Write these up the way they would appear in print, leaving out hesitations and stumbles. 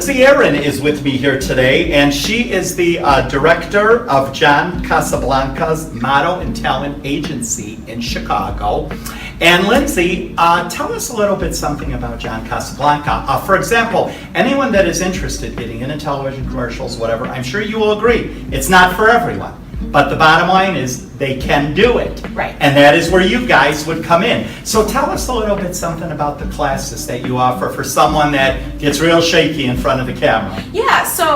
Lindsey Erin is with me here today, and she is the director of John Casablancas Model and Talent Agency in Chicago. And Lindsey, tell us a little bit something about John Casablanca. For example, anyone that is interested in getting into television commercials, whatever, I'm sure you will agree, it's not for everyone. But the bottom line is they can do it. Right. And that is where you guys would come in. So tell us a little bit something about the classes that you offer for someone that gets real shaky in front of the camera. Yeah, so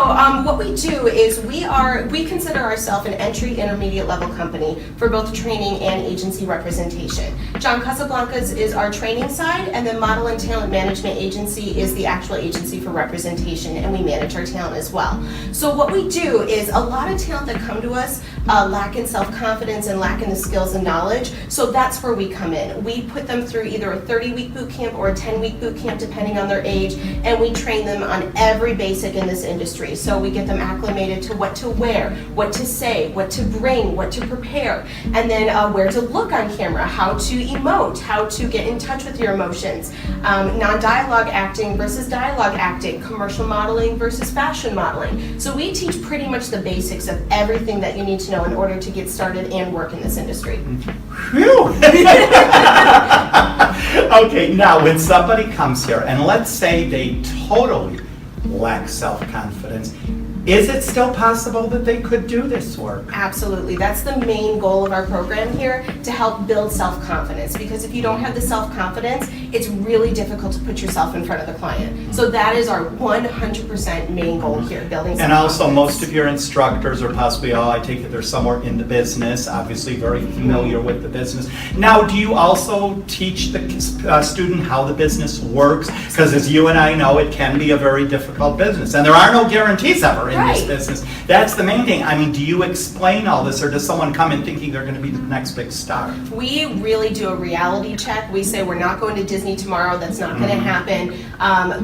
what we do is we consider ourselves an entry intermediate level company for both training and agency representation. John Casablancas is our training side, and then Model and Talent Management Agency is the actual agency for representation, and we manage our talent as well. So what we do is a lot of talent that come to us lack in self-confidence and lack in the skills and knowledge, so that's where we come in. We put them through either a 30-week boot camp or a 10-week boot camp depending on their age, and we train them on every basic in this industry. So we get them acclimated to what to wear, what to say, what to bring, what to prepare, and then where to look on camera, how to emote, how to get in touch with your emotions, non-dialogue acting versus dialogue acting, commercial modeling versus fashion modeling. So we teach pretty much the basics of everything that you need to know in order to get started and work in this industry. Phew! Okay, now when somebody comes here and let's say they totally lack self-confidence, is it still possible that they could do this work? Absolutely. That's the main goal of our program here, to help build self-confidence. Because if you don't have the self-confidence, it's really difficult to put yourself in front of the client. So that is our 100% main goal here, building self-confidence. And also most of your instructors are possibly, I take it they're somewhere in the business, obviously very familiar with the business. Now, do you also teach the student how the business works? Because as you and I know, it can be a very difficult business. And there are no guarantees ever in this business. That's the main thing. I mean, do you explain all this, or does someone come in thinking they're going to be the next big star? We really do a reality check. We say we're not going to Disney tomorrow. That's not going to happen.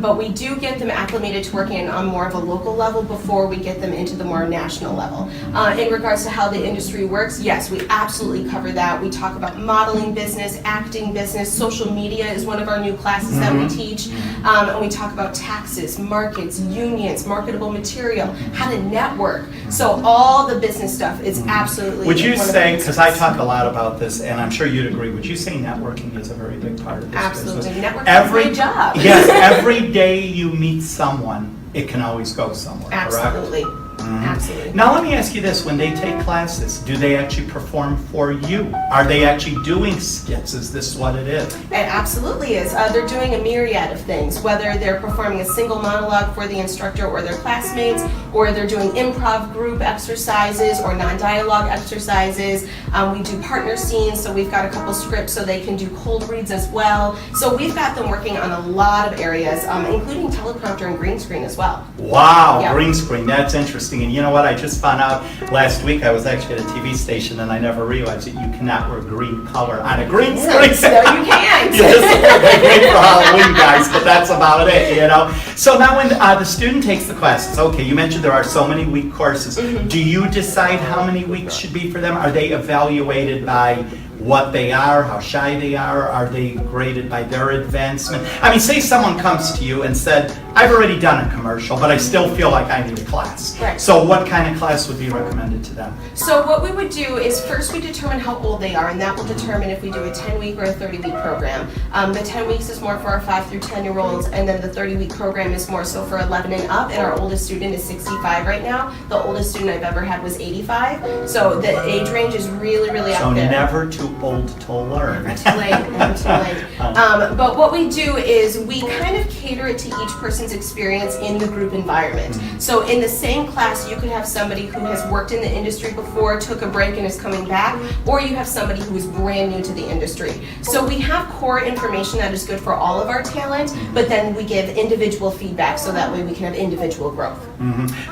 But we do get them acclimated to working on more of a local level before we get them into the more national level. In regards to how the industry works, yes, we absolutely cover that. We talk about modeling business, acting business, social media is one of our new classes that we teach. And we talk about taxes, markets, unions, marketable material, how to network. So all the business stuff is absolutely. Would you say, because I talk a lot about this, and I'm sure you'd agree, would you say networking is a very big part of this absolutely. business? Networking is my job. Yes, every day you meet someone, it can always go somewhere, absolutely. correct? Absolutely. Now let me ask you this, when they take classes, do they actually perform for you? Are they actually doing skits? Is this what it is? It absolutely is. They're doing a myriad of things, whether they're performing a single monologue for the instructor or their classmates, or they're doing improv group exercises or non-dialogue exercises. We do partner scenes, so we've got a couple scripts so they can do cold reads as well. So we've got them working on a lot of areas, including teleprompter and green screen as well. Wow, yep. Green screen, that's interesting. And you know what, I just found out last week, I was actually at a TV station and I never realized that you cannot wear green color on a green screen. No, you can't. You just look great for Halloween, guys, but that's about it, you know. So now when the student takes the classes, okay, you mentioned there are so many week courses. Do you decide how many weeks should be for them? Are they evaluated by what they are, how shy they are they graded by their advancement? I mean, say someone comes to you and said, I've already done a commercial, but I still feel like I need a class. Right. So what kind of class would be recommended to them? So what we would do is first we determine how old they are, and that will determine if we do a 10-week or a 30-week program. The 10 weeks is more for our 5 through 10-year-olds, and then the 30-week program is more so for 11 and up, and our oldest student is 65 right now. The oldest student I've ever had was 85. So the age range is really, really out there. So never too old to learn. Never too late, never too late. But what we do is we kind of cater it to each person's experience in the group environment. So in the same class, you could have somebody who has worked in the industry before, took a break and is coming back, or you have somebody who is brand new to the industry. So we have core information that is good for all of our talent, but then we give individual feedback so that way we can have individual growth.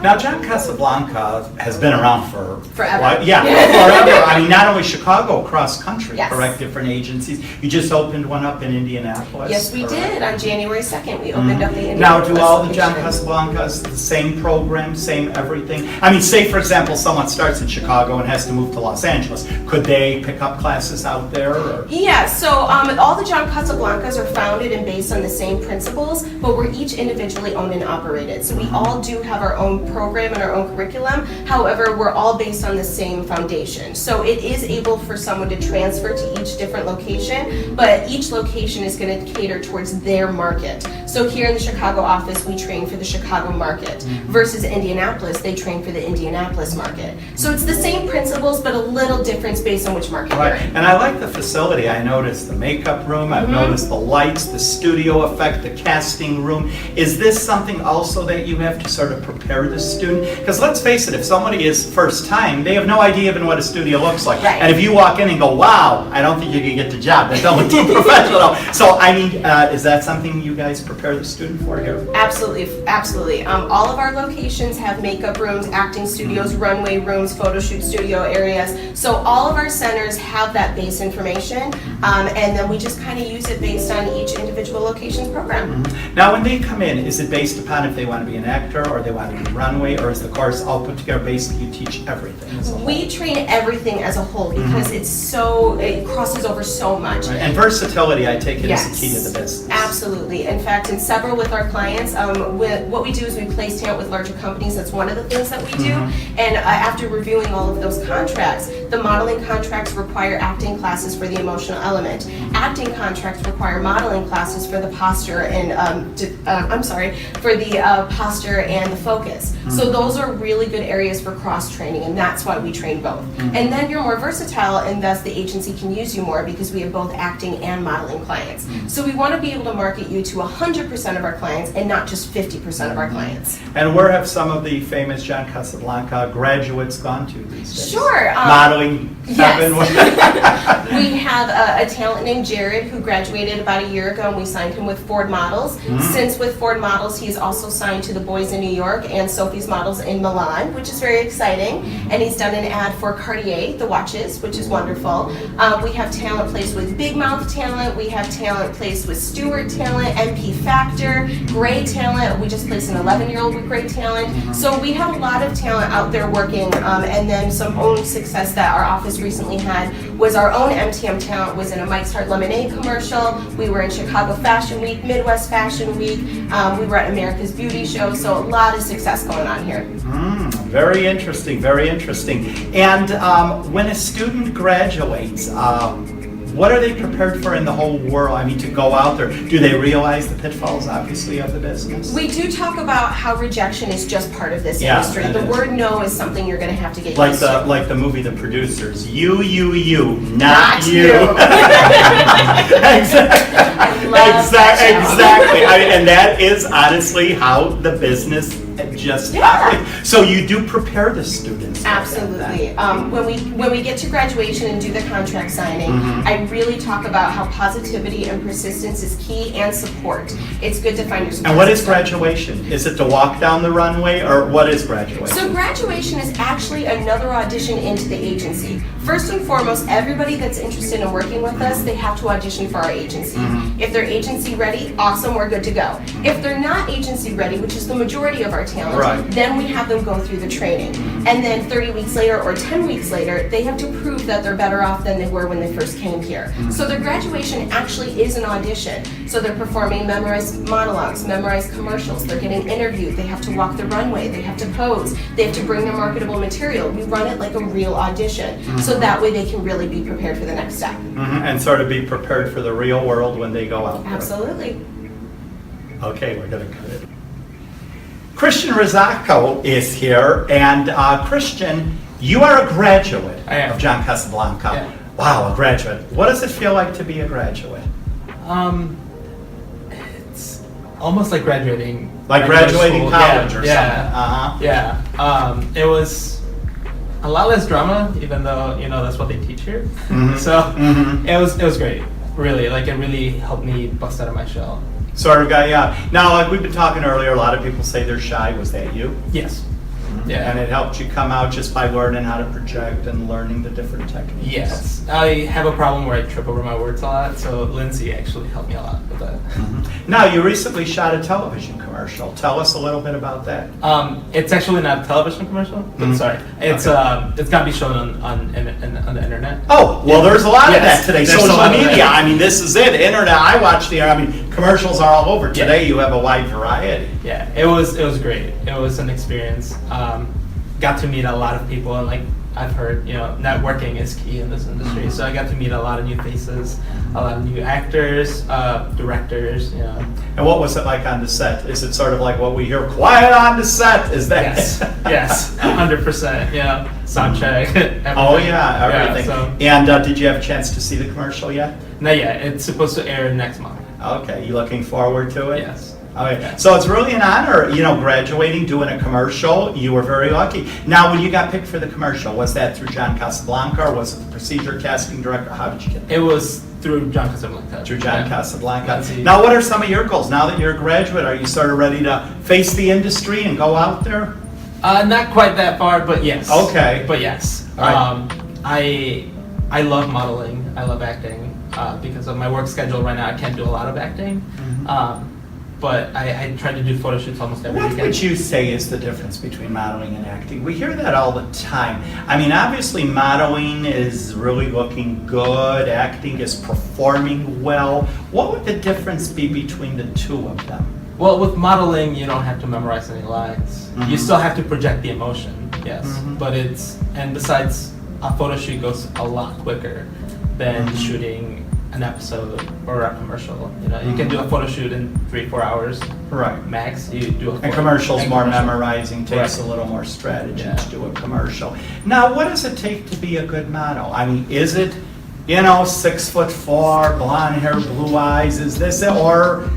Now, John Casablanca has been around for forever. Forever. I mean, not only Chicago, across country, yes. correct? Different agencies. You just opened one up in Indianapolis. Yes, we did. On January 2nd, we opened up the Indianapolis. Now, Now, do all the John location. Casablancas the same program, same everything? I mean, say for example, someone starts in Chicago and has to move to Los Angeles. Could they pick up classes out there? Or? Yeah, so all the John Casablancas are founded and based on the same principles, but we're each individually owned and operated. So we all do have our own program and our own curriculum. However, we're all based on the same foundation. So it is able for someone to transfer to each different location, but each location is going to cater towards their market. So here in the Chicago office, we train for the Chicago market, versus Indianapolis, they train for the Indianapolis market. So it's the same principles, but a little difference based on which market Right, you're in. and I like the facility. I noticed the makeup room, I've noticed the lights, the studio effect, the casting room. Is this something also that you have to sort of prepare the student? Because let's face it, if somebody is first time, they have no idea even what a studio looks like. Right. And if you walk in and go, wow, I don't think you can get the job. That's not too professional. So, I mean, is that something you guys prepare the student for here? Absolutely, absolutely. All of our locations have makeup rooms, acting studios, runway rooms, photo shoot studio areas. So all of our centers have that base information, and then we just kind of use it based on each individual location's program. Now, when they come in, is it based upon if they want to be an actor or they want to be runway, or is the course all put together? Basically, you teach everything as a whole? We train everything as a whole because it crosses over so much. Right. And versatility, I take it, Yes. is the key to the business. Absolutely. In fact, in several with our clients, what we do is we place talent with larger companies. That's one of the things that we do. And after reviewing all of those contracts, the modeling contracts require acting classes for the emotional element. Acting contracts require modeling classes for the posture and for the posture and the focus. So those are really good areas for cross training, and that's why we train both. And then you're more versatile, and thus the agency can use you more because we have both acting and modeling clients. So we want to be able to market you to 100% of our clients and not just 50% of our clients. And where have some of the famous John Casablanca graduates gone to these days? Sure. Modeling heaven? Yes. We have a talent named Jared who graduated about a year ago, and we signed him with Ford Models. Since with Ford Models, he's also signed to the Boys in New York and Sophie's Models in Milan, which is very exciting. And he's done an ad for Cartier, the watches, which is wonderful. We have talent placed with Big Mouth talent. We have talent placed with Stewart talent, MP Factor, Gray talent. We just placed an 11-year-old with Gray talent. So we have a lot of talent out there working. And then some own success that our office recently had was our own MTM talent was in a Mike's Hard Lemonade commercial. We were in Chicago Fashion Week, Midwest Fashion Week. We were at America's Beauty Show. So a lot of success going on here. Very interesting, very interesting. And when a student graduates, what are they prepared for in the whole world? I mean, to go out there, do they realize the pitfalls, obviously, of the business? We do talk about how rejection is just part of this Yeah, industry. it The is. word no is something you're going to have to get Like used to. the movie The Producers, you, not you. Exactly. I love that show. Exactly. And that is honestly how the business just happens. So you do prepare the students. Absolutely. When we get to graduation and do the contract signing, I really talk about how positivity and persistence is key, and support. It's good to find your support. And what is system. graduation? Is it to walk down the runway, or what is graduation? So graduation is actually another audition into the agency. First and foremost, everybody that's interested in working with us, they have to audition for our agency. If they're agency ready, awesome, we're good to go. If they're not agency ready, which is the majority of our talent, Right. then we have them go through the training. And then 30 weeks later or 10 weeks later, they have to prove that they're better off than they were when they first came here. So their graduation actually is an audition. So they're performing memorized monologues, memorized commercials, they're getting interviewed, they have to walk the runway, they have to pose, they have to bring their marketable material. We run it like a real audition, so that way they can really be prepared for the next step. And sort of be prepared for the real world when they go out there. Absolutely. Okay, we're going to cut it. Christian Rizzaco is here, and Christian, you are a graduate I am. of John Casablanca. Yeah. Wow, a graduate. What does it feel like to be a graduate? It's almost like graduating. Like graduating college or yeah, something. Yeah. It was a lot less drama, even though that's what they teach here. So it was great. Really, it really helped me bust out of my shell. Sort of guy, yeah. Now, like we've been talking earlier, a lot of people say they're shy. Was that you? Yes. Yeah. And it helped you come out just by learning how to project and learning the different techniques. Yes. I have a problem where I trip over my words a lot, so Lindsey actually helped me a lot with that. Now, you recently shot a television commercial. commercial. Tell us a little bit about that. It's actually not a television commercial, but sorry, it's gonna be shown on the internet. Oh, well, there's a lot of Yes, that today. there's a Social lot of media, that. I mean, this is it. Internet, I watch commercials are all over. Today you have a wide variety. Yeah, it was great. It was an experience. Got to meet a lot of people, and like I've heard, networking is key in this industry. So I got to meet a lot of new faces, a lot of new actors, directors. And what was it like on the set? Is it sort of like what we hear, quiet on the set? Is that? Yes, 100%. Sound check. Everything. Oh yeah, everything. Yeah, And did you have a chance to see the commercial yet? not yet. It's supposed to air next month. Okay, you looking forward to it? Yes. Okay, so it's really an honor, graduating, doing a commercial. You were very lucky. Now, when you got picked for the commercial, was that through John Casablanca, or was it the procedure casting director? How did you get that? It was through John Casablanca. Through John Casablanca. That's it. Now, what are some of your goals? Now that you're a graduate, are you sort of ready to face the industry and go out there? Not quite that far, but yes. Okay. But yes. All right. I love modeling. I love acting. Because of my work schedule right now, I can't do a lot of acting. But I try to do photo shoots almost every What weekend. would you say is the difference between modeling and acting? We hear that all the time. I mean, obviously modeling is really looking good, acting is performing well. What would the difference be between the two of them? Well, with modeling, you don't have to memorize any lines. You still have to project the emotion, yes. But and besides, a photo shoot goes a lot quicker than shooting an episode or a commercial. You can do a photo shoot in 3-4 hours. Right. Max. You do a And commercials, and more commercial. memorizing, takes a little more strategy to do a commercial. Now, what does it take to be a good model? I mean, is it, 6'4", blonde hair, blue eyes, is this it? Or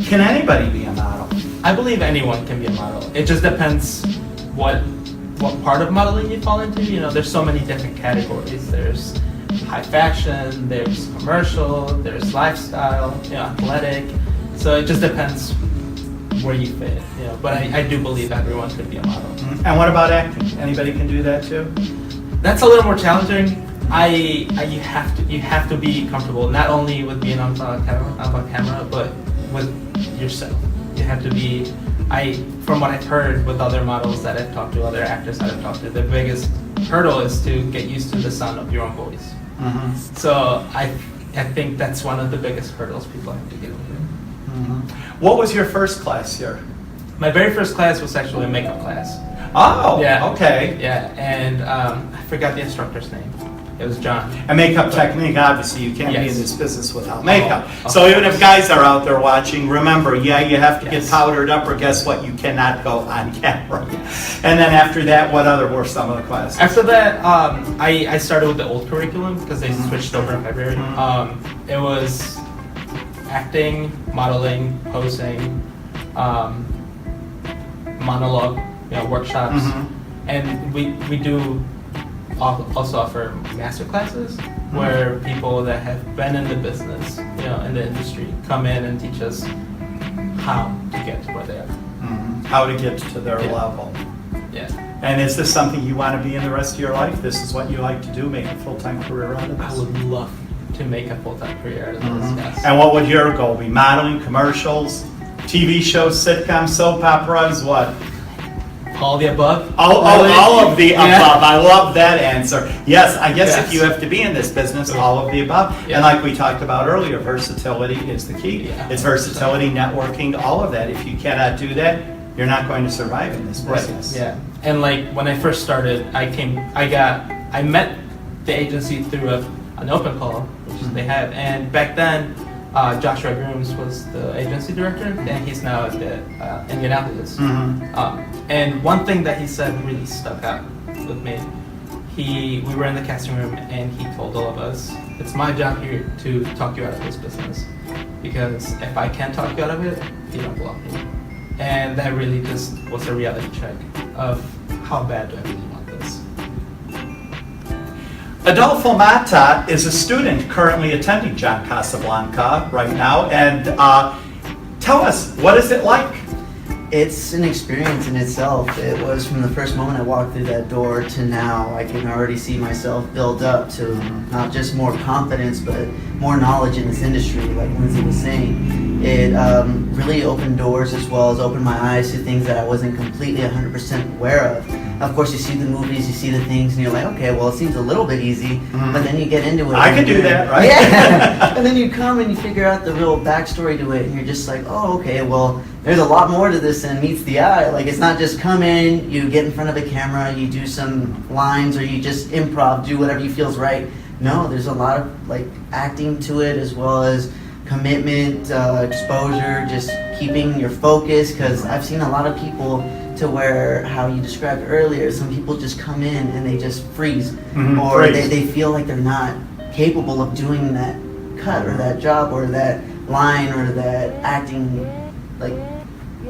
can anybody be a model? I believe anyone can be a model. It just depends what part of modeling you fall into. There's so many different categories. There's high fashion, there's commercial, there's lifestyle, athletic. So it just depends where you fit. But I do believe everyone could be a model. And what about acting? Anybody can do that too? That's a little more challenging. You have to be comfortable not only with being on camera, but with yourself. You have to be. From what I've heard with other models that I've talked to, other actors that I've talked to, the biggest hurdle is to get used to the sound of your own voice. So I think that's one of the biggest hurdles people have to get over. What was your first class here? My very first class was actually a makeup class. Oh, Yeah. okay. Yeah, and I forgot the instructor's name. It was John. And makeup technique, obviously, you can't be Yes. in this business without makeup. Oh, So even if guys are out there watching, remember, you have to get Yes. powdered up, or guess what? You cannot go on camera. And then after that, what other were some of the classes? After that, I started with the old curriculum because they switched over in February. It was acting, modeling, posing, monologue, workshops, and we do also offer master classes where people that have been in the business, in the industry, come in and teach us how to get to where they are. How to get to their Yeah. level. Yeah. And is this something you want to be in the rest of your life? This is what you like to do, make a full-time career out of this? I would love to make a full-time career out of this. Yes. And what would your goal be? Modeling, commercials, TV shows, sitcoms, soap operas, what? All the above. All of the Yeah. above. I love that answer. Yes, I guess if Yes. you have to be in this business, all of the above. Yeah. And like we talked about earlier, versatility is the key. Yeah. It's versatility, networking, all of that. If you cannot do that, you're not going to survive in this business. Yeah. And like when I first started, I met the agency through an open call, which they have. And back then, Joshua Grooms was the agency director, and he's now at the Indianapolis. And one thing that he said really stuck out with me. We were in the casting room, and he told all of us, "It's my job here to talk you out of this business, because if I can't talk you out of it, you don't belong here." And that really just was a reality check of how bad do I really want this. Adolfo Mata is a student currently attending John Casablanca right now, and tell us, what is it like? It's an experience in itself. It was from the first moment I walked through that door to now. I can already see myself build up to not just more confidence, but more knowledge in this industry, like Lindsey was saying. It really opened doors as well as opened my eyes to things that I wasn't completely 100% aware of. Of course, you see the movies, you see the things, and you're like, okay, well, it seems a little bit easy, but then you get into it. I could do that, right? Yeah. And then you come and you figure out the real backstory to it, and you're just like, oh, okay, well, there's a lot more to this than meets the eye. Like, it's not just come in, you get in front of a camera, you do some lines, or you just improv, do whatever you feels right. No, there's a lot of, like, acting to it, as well as commitment, exposure, just keeping your focus, because I've seen a lot of people to where, how you described earlier, some people just come in and they just freeze, or freeze. They feel like they're not capable of doing that cut or that job or that line or that acting, like,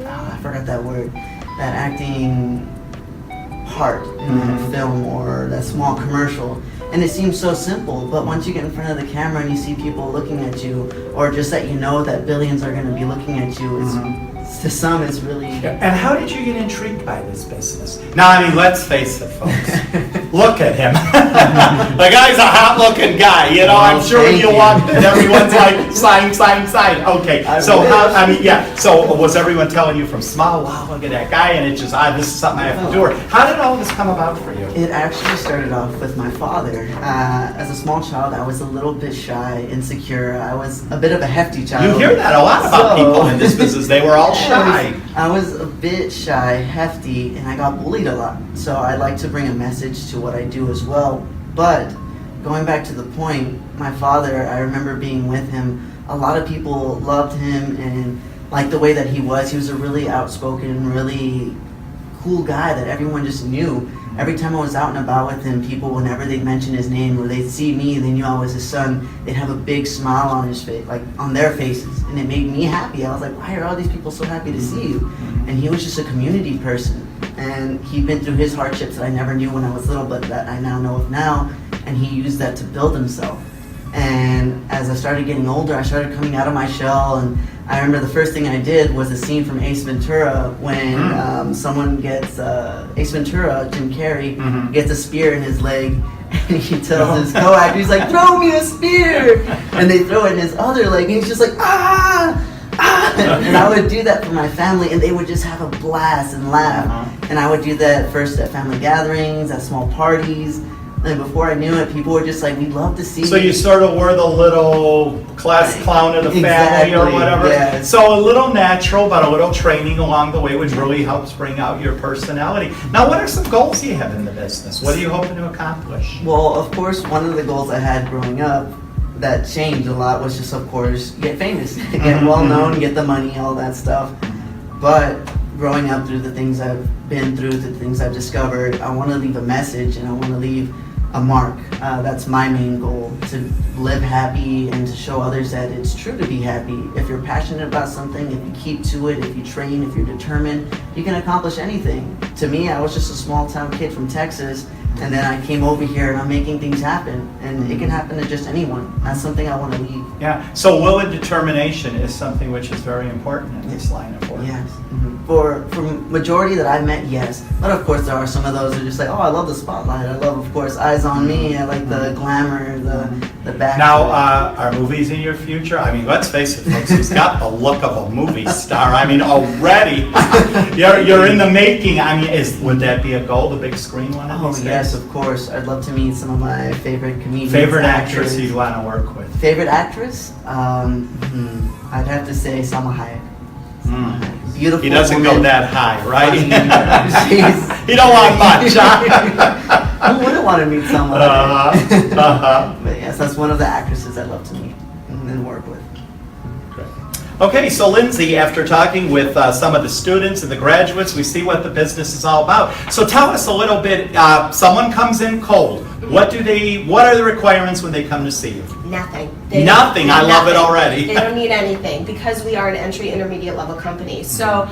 I forgot that word, that acting part in that film or that small commercial. And it seems so simple, but once you get in front of the camera and you see people looking at you, or just that you know that billions are going to be looking at you, it's, to some it's really... And how did you get intrigued by this business? Now, I mean, let's face it, folks. Look at him. The guy's a hot-looking guy, you know. I'm sure when you walk in, everyone's like, sign, sign, sign. Okay, so how, I mean, yeah, so was everyone telling you from small, wow, look at that guy, and it just, this is something I have to do? Or how did all this come about for you? It actually started off with my father. As a small child, I was a little bit shy, insecure. I was a bit of a hefty child. You hear that a lot about people in this business. They were all shy. I was a bit shy, hefty, and I got bullied a lot. So I like to bring a message to what I do as well. But going back to the point, my father, I remember being with him. A lot of people loved him and liked the way that he was. He was a really outspoken, really cool guy that everyone just knew. Every time I was out and about with him, people, whenever they'd mention his name or they'd see me, they knew I was his son, they'd have a big smile on his face, like on their faces. And it made me happy. I was like, why are all these people so happy to see you? And he was just a community person. And he'd been through his hardships that I never knew when I was little, but that I now know of now. And he used that to build himself. And as I started getting older, I started coming out of my shell. And I remember the first thing I did was a scene from Ace Ventura when someone gets, Ace Ventura, Jim Carrey, gets a spear in his leg. And he tells his co-actor, he's like, throw me a spear! And they throw it in his other leg, and he's just like, ah! And I would do that for my family, and they would just have a blast and laugh. And I would do that first at family gatherings, at small parties. And before I knew it, people were just like, we'd love to see So you sort of were the little class clown of the family or whatever. Yeah. So a little natural, but a little training along the way, which really helps bring out your personality. Now, what are some goals you have in the business? What are you hoping to accomplish? Well, of course, one of the goals I had growing up that changed a lot was just, of course, get famous, get well known, get the money, all that stuff. But growing up through the things I've been through, the things I've discovered, I want to leave a message and I want to leave a mark. That's my main goal, to live happy and to show others that it's true to be happy. If you're passionate about something, if you keep to it, if you train, if you're determined, you can accomplish anything. To me, I was just a small town kid from Texas, and then I came over here and I'm making things happen. And it can happen to just anyone. That's something I want to leave. Yeah, so will and determination is something which is very important in this line of work. Yes. For majority that I've met, yes. But of course there are some of those who are just like, oh, I love the spotlight. I love, of course, eyes on me. I like the glamour, the back. Now, are movies in your future? I mean, let's face it, folks, he's got the look of a movie star. I mean, already, you're in the making. I mean, would that be a goal, the big screen one? Oh, yes, of course. I'd love to meet some of my favorite comedians. Favorite actress you'd want to work with? Favorite actress? I'd have to say Salma Hayek. Beautiful. He doesn't woman. go that high, right? She's- He don't want much, huh? Who wouldn't want to meet Salma Hayek? But yes, that's one of the actresses I'd love to meet and work with. Okay, so Lindsey, after talking with some of the students and the graduates, we see what the business is all about. So tell us a little bit, someone comes in cold. What are the requirements when they come to see you? nothing. Nothing. I love it already. They don't need anything because we are an entry intermediate level company. So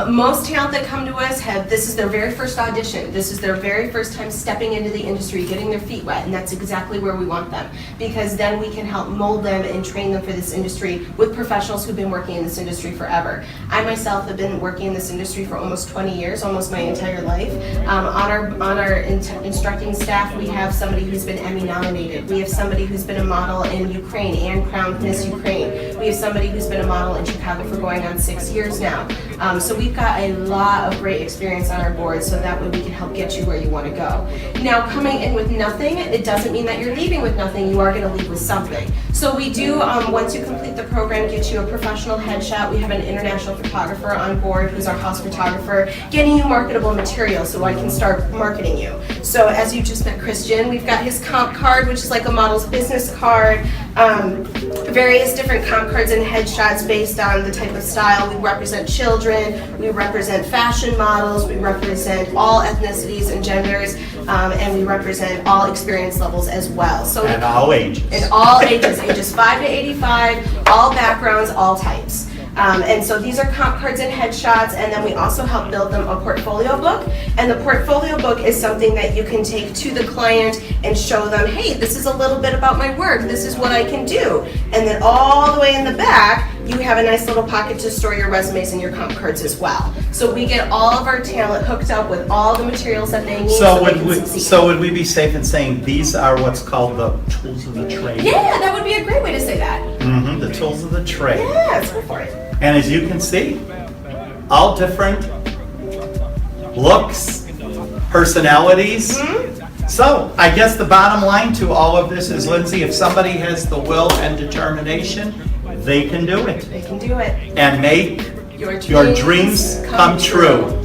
most talent that come to us this is their very first audition. This is their very first time stepping into the industry, getting their feet wet, and that's exactly where we want them, because then we can help mold them and train them for this industry with professionals who've been working in this industry forever. I myself have been working in this industry for almost 20 years, almost my entire life. On our instructing staff, we have somebody who's been Emmy nominated. We have somebody who's been a model in Ukraine and crowned Miss Ukraine. We have somebody who's been a model in Chicago for going on 6 years now. So we've got a lot of great experience on our board, so that way we can help get you where you want to go. Now, coming in with nothing, it doesn't mean that you're leaving with nothing. You are going to leave with something. So we do, once you complete the program, get you a professional headshot. We have an international photographer on board who's our house photographer, getting you marketable material so I can start marketing you. So as you just met Christian, we've got his comp card, which is like a model's business card, various different comp cards and headshots based on the type of style. We represent children, we represent fashion models, we represent all ethnicities and genders, and we represent all experience levels as well. So And all ages. in all ages, ages 5 to 85, all backgrounds, all types. And so these are comp cards and headshots, and then we also help build them a portfolio book. And the portfolio book is something that you can take to the client and show them, hey, this is a little bit about my work, this is what I can do. And then all the way in the back, you have a nice little pocket to store your resumes and your comp cards as well. So we get all of our talent hooked up with all the materials that they need so they can succeed. So would we be safe in saying these are what's called the tools of the trade? Yeah, that would be a great way to say that. Mm-hmm, the tools of the trade. Yeah, let's go for it. And as you can see, all different looks, personalities. Mm-hmm. So I guess the bottom line to all of this is, Lindsey, if somebody has the will and determination, they can do it They can do it. and make your dreams come true.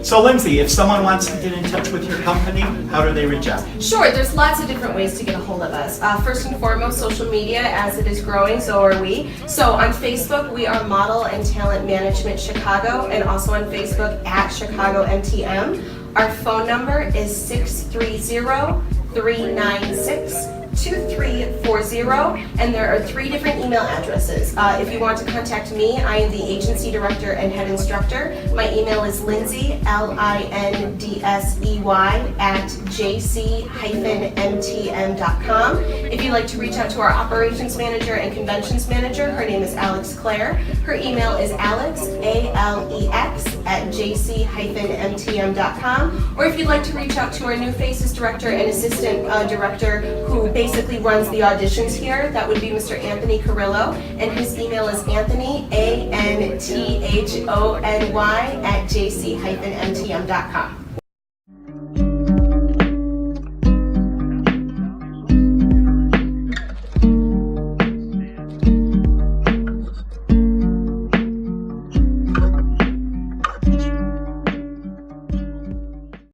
So Lindsey, if someone wants to get in touch with your company, how do they reach out? Sure, there's lots of different ways to get a hold of us. First and foremost, social media, as it is growing, so are we. So on Facebook, we are Model and Talent Management Chicago, and also on Facebook at Chicago MTM. Our phone number is 630-396-2340, and there are 3 different email addresses. If you want to contact me, I am the agency director and head instructor. My email is Lindsey, Lindsey, at jc-mtm.com. If you'd like to reach out to our operations manager and conventions manager, her name is Alex Clare. Her email is alex, A-L-E-X, at jc-mtm.com. Or if you'd like to reach out to our new faces director and assistant director who basically runs the auditions here, that would be Mr. Anthony Carrillo, and his email is Anthony, A-N-T-H-O-N-Y, at jc-mtm.com.